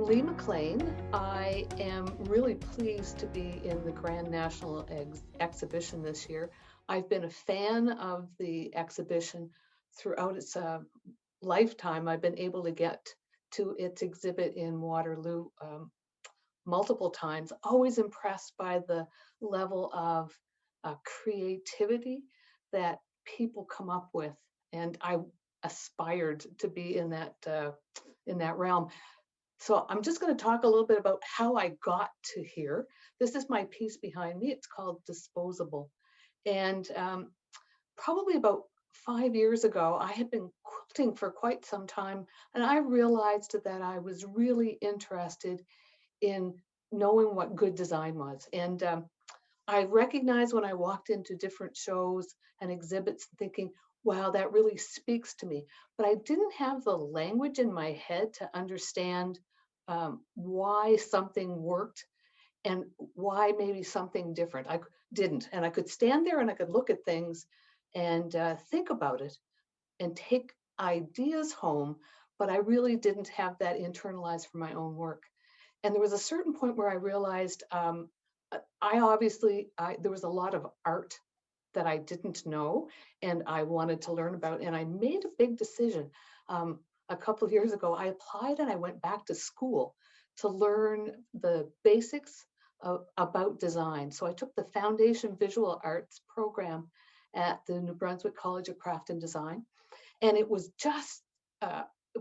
I'm Lee McLean. I am really pleased to be in the Grand National Exhibition this year. I've been a fan of the exhibition throughout its lifetime. I've been able to get to its exhibit in Waterloo multiple times, always impressed by the level of creativity that people come up with. And I aspired to be in that realm. So I'm just going to talk a little bit about how I got to here. This is my piece behind me. It's called Disposable. And probably about 5 years ago, I had been quilting for quite some time, and I realized that I was really interested in knowing what good design was. And I recognized when I walked into different shows and exhibits thinking, wow, that really speaks to me. But I didn't have the language in my head to understand why something worked and why maybe something different. Didn't. And I could stand there and I could look at things and think about it and take ideas home, but I really didn't have that internalized for my own work. And there was a certain point where I realized there was a lot of art that I didn't know and I wanted to learn about. And I made a big decision. A couple of years ago, I applied and I went back to school to learn the basics about design. So I took the Foundation Visual Arts program at the New Brunswick College of Craft and Design. And it was just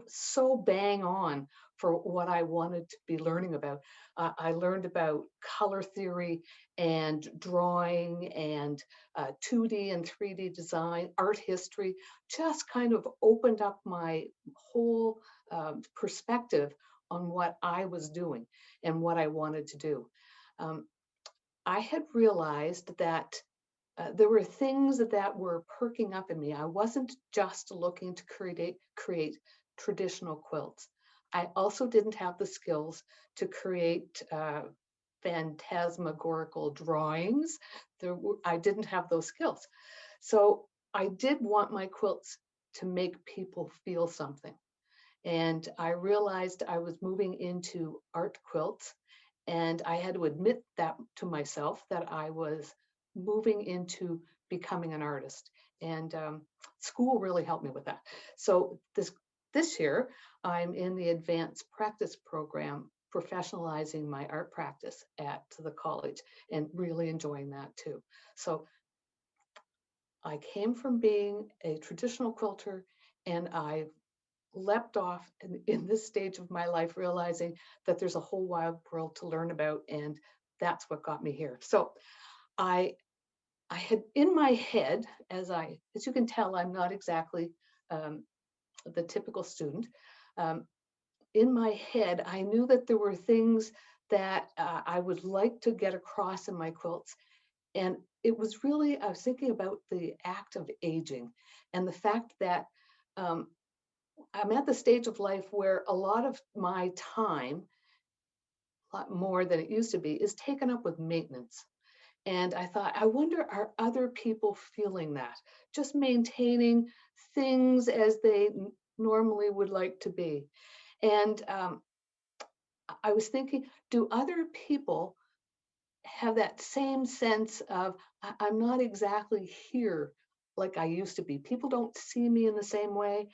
so bang on for what I wanted to be learning about. I learned about color theory and drawing and 2D and 3D design, art history, just kind of opened up my whole perspective on what I was doing and what I wanted to do. I had realized that there were things that were perking up in me. I wasn't just looking to create traditional quilts. I also didn't have the skills to create phantasmagorical drawings. I didn't have those skills. So I did want my quilts to make people feel something. And I realized I was moving into art quilts, and I had to admit that to myself that I was moving into becoming an artist. And school really helped me with that. So this year, I'm in the advanced practice program, professionalizing my art practice at the college, and really enjoying that too. So I came from being a traditional quilter, and I leapt off in this stage of my life, realizing that there's a whole wide world to learn about, and that's what got me here. So I I had in my head, as you can tell, I'm not exactly the typical student. Um, in my head, I knew that there were things that I would like to get across in my quilts. And it was really, I was thinking about the act of aging and the fact that um, I'm at the stage of life where a lot of my time, a lot more than it used to be, is taken up with maintenance. And I thought, I wonder, are other people feeling that? Just maintaining things as they normally would like to be. And I was thinking, do other people have that same sense of, I'm not exactly here like I used to be? People don't see me in the same way.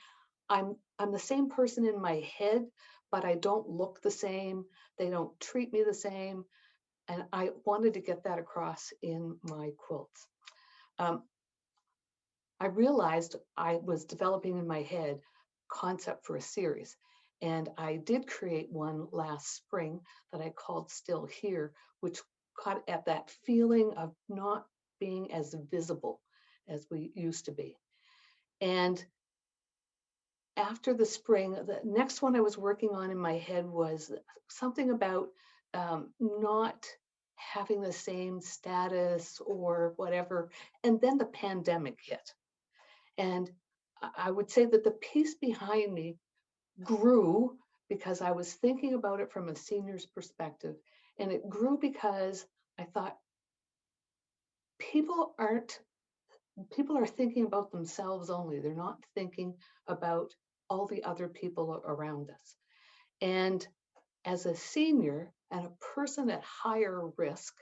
I'm the same person in my head, but I don't look the same. They don't treat me the same. And I wanted to get that across in my quilts. Um, I realized I was developing in my head concept for a series. And I did create one last spring that I called Still Here, which caught at that feeling of not being as visible as we used to be. And after the spring, the next one I was working on in my head was something about not having the same status or whatever. And then the pandemic hit. And I would say that the piece behind me grew because I was thinking about it from a senior's perspective. And it grew because I thought people aren't, people are thinking about themselves only. They're not thinking about all the other people around us. And as a senior and a person at higher risk,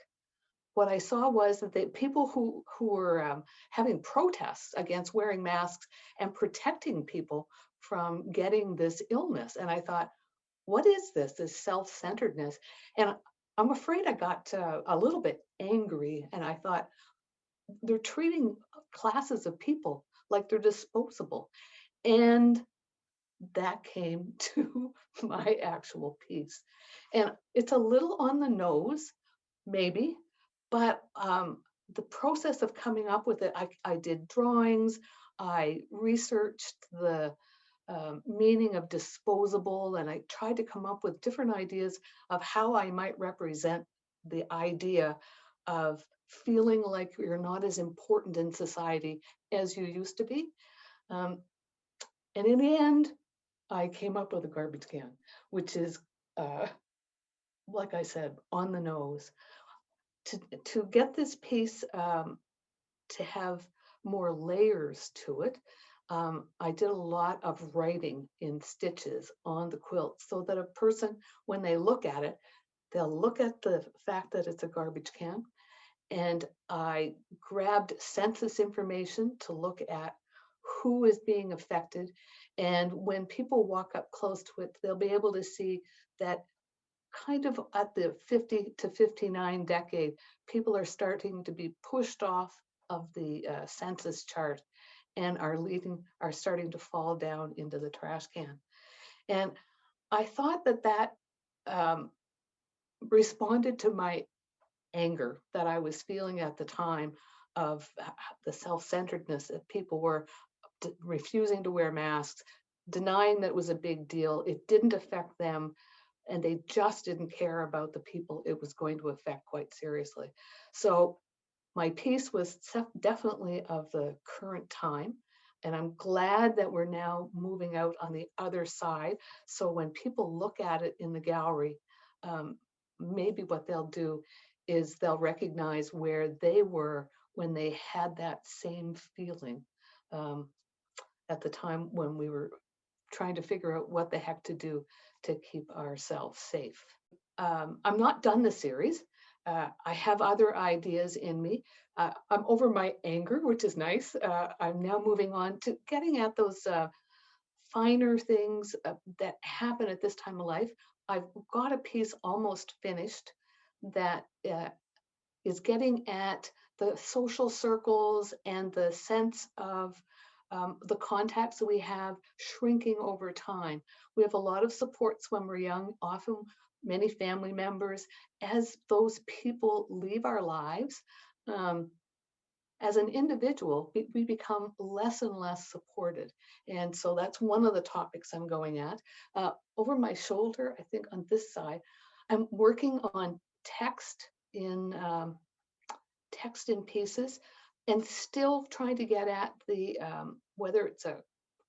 what I saw was that the people who were having protests against wearing masks and protecting people from getting this illness. And I thought, what is this? This self-centeredness? And I'm afraid I got a little bit angry, and I thought they're treating classes of people like they're disposable. And that came to my actual piece. And it's a little on the nose, maybe, but the process of coming up with it, I did drawings, I researched the meaning of disposable, and I tried to come up with different ideas of how I might represent the idea of feeling like you're not as important in society as you used to be. Um, and in the end, I came up with a garbage can, which is, uh, like I said, on the nose. To get this piece to have more layers to it, I did a lot of writing in stitches on the quilt so that a person, when they look at it, they'll look at the fact that it's a garbage can. And I grabbed census information to look at who is being affected. And when people walk up close to it, they'll be able to see that kind of at the 50 to 59 decade, people are starting to be pushed off of the census chart and are starting to fall down into the trash can. And I thought that um, responded to my anger that I was feeling at the time of the self-centeredness that people were refusing to wear masks, denying that it was a big deal. It didn't affect them, and they just didn't care about the people it was going to affect quite seriously. So my piece was definitely of the current time. And I'm glad that we're now moving out on the other side. So when people look at it in the gallery, um, maybe what they'll do is they'll recognize where they were when they had that same feeling um, at the time when we were trying to figure out what the heck to do to keep ourselves safe. I'm not done the series. I have other ideas in me. I'm over my anger, which is nice. I'm now moving on to getting at those finer things that happen at this time of life. I've got a piece almost finished that is getting at the social circles and the sense of the contacts that we have shrinking over time. We have a lot of supports when we're young, often many family members. As those people leave our lives, um, as an individual, we become less and less supported. And so that's one of the topics I'm going at. Over my shoulder, I think on this side, I'm working on text in pieces, and still trying to get at the whether it's a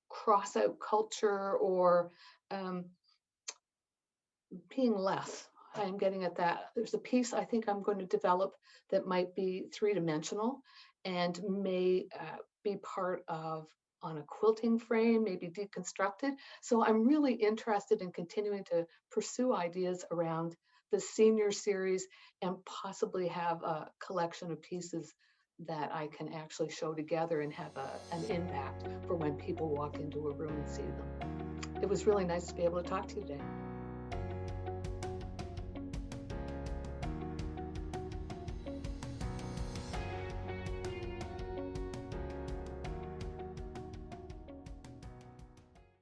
cross out culture or um, being less. I'm getting at that. There's a piece I think I'm going to develop that might be three-dimensional and may be part of on a quilting frame, maybe deconstructed. So I'm really interested in continuing to pursue ideas around the senior series and possibly have a collection of pieces that I can actually show together and have an impact for when people walk into a room and see them. It was really nice to be able to talk to you today.